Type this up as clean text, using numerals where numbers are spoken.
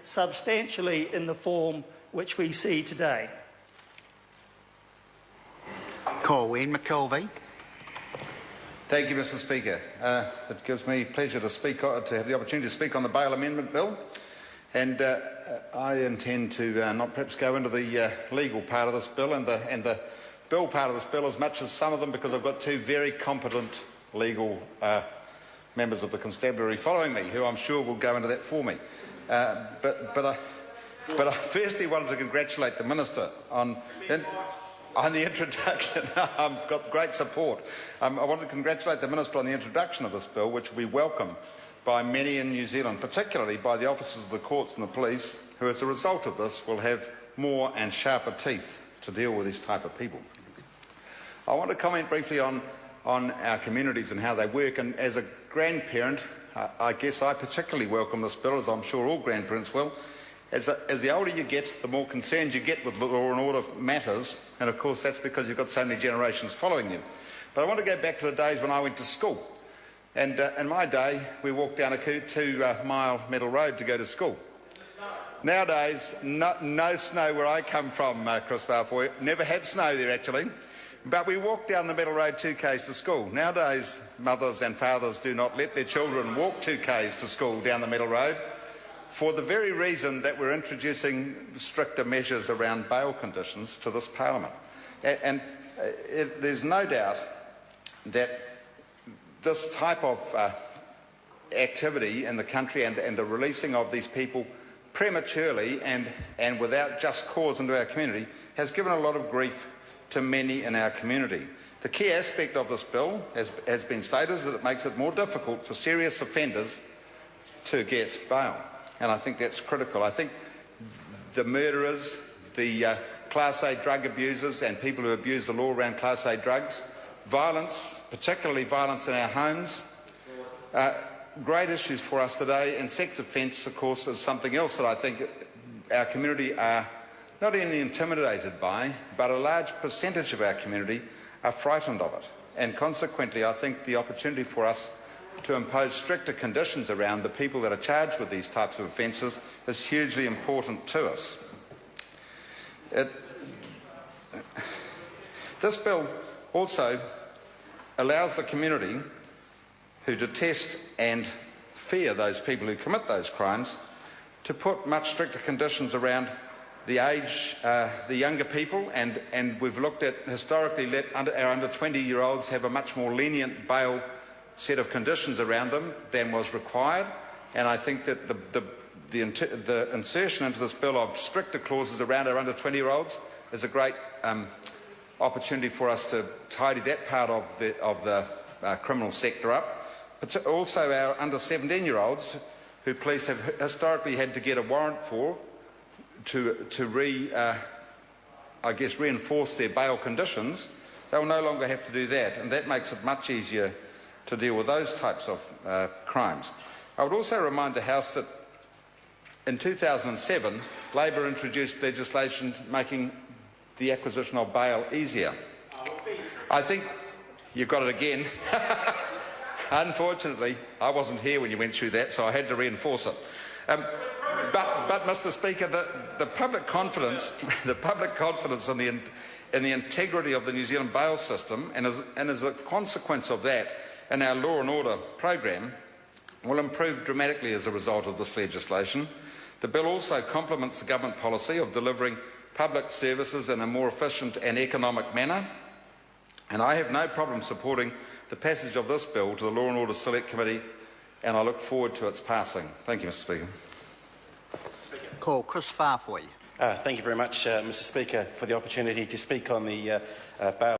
substantially in the form which we see today. Corwin McKelvey. Thank you, Mr. Speaker. It gives me pleasure to have the opportunity to speak on the Bail Amendment Bill, and I intend to not perhaps go into the legal part of this bill and the bill part of this bill as much as some of them, because I've got two very competent legal members of the constabulary following me, who I'm sure will go into that for me. But I firstly wanted to congratulate the Minister on the introduction. I've got great support. I want to congratulate the Minister on the introduction of this bill, which will be welcomed by many in New Zealand, particularly by the officers of the courts and the police, who as a result of this will have more and sharper teeth to deal with these type of people. I want to comment briefly on our communities and how they work, and as a grandparent, I guess I particularly welcome this bill, as I'm sure all grandparents will. As the older you get, the more concerned you get with law and order matters, and of course that's because you've got so many generations following you. But I want to go back to the days when I went to school, and in my day we walked down a 2-mile metal road to go to school. Nowadays, no snow where I come from, Chris Balfoy. Never had snow there actually, but we walk down the metal road 2 k's to school. Nowadays, mothers and fathers do not let their children walk 2 k's to school down the metal road, for the very reason that we're introducing stricter measures around bail conditions to this Parliament. And there's no doubt that this type of activity in the country and the releasing of these people prematurely and without just cause into our community has given a lot of grief to many in our community. The key aspect of this bill, has been stated, is that it makes it more difficult for serious offenders to get bail. And I think that's critical. I think the murderers, the Class A drug abusers and people who abuse the law around Class A drugs, violence, particularly violence in our homes, great issues for us today. And sex offence, of course, is something else that I think our community are not only intimidated by, but a large percentage of our community are frightened of it. And consequently, I think the opportunity for us to impose stricter conditions around the people that are charged with these types of offences is hugely important to us. This bill also allows the community who detest and fear those people who commit those crimes to put much stricter conditions around the age, the younger people, and we've looked at historically let our under 20-year-olds have a much more lenient bail set of conditions around them than was required, and I think that the insertion into this bill of stricter clauses around our under 20-year-olds is a great opportunity for us to tidy that part of the criminal sector up. But also our under 17-year-olds, who police have historically had to get a warrant for to reinforce their bail conditions, they will no longer have to do that, and that makes it much easier to deal with those types of crimes. I would also remind the House that in 2007, Labor introduced legislation making the acquisition of bail easier. I think you've got it again. Unfortunately, I wasn't here when you went through that, so I had to reinforce it. But Mr. Speaker, the public confidence in the integrity of the New Zealand bail system, and as a consequence of that, in our law and order program, will improve dramatically as a result of this legislation. The bill also complements the government policy of delivering public services in a more efficient and economic manner, and I have no problem supporting the passage of this bill to the Law and Order Select Committee, and I look forward to its passing. Thank you, Mr. Speaker. Call Chris Farfoy. Thank you very much, Mr. Speaker, for the opportunity to speak on the bail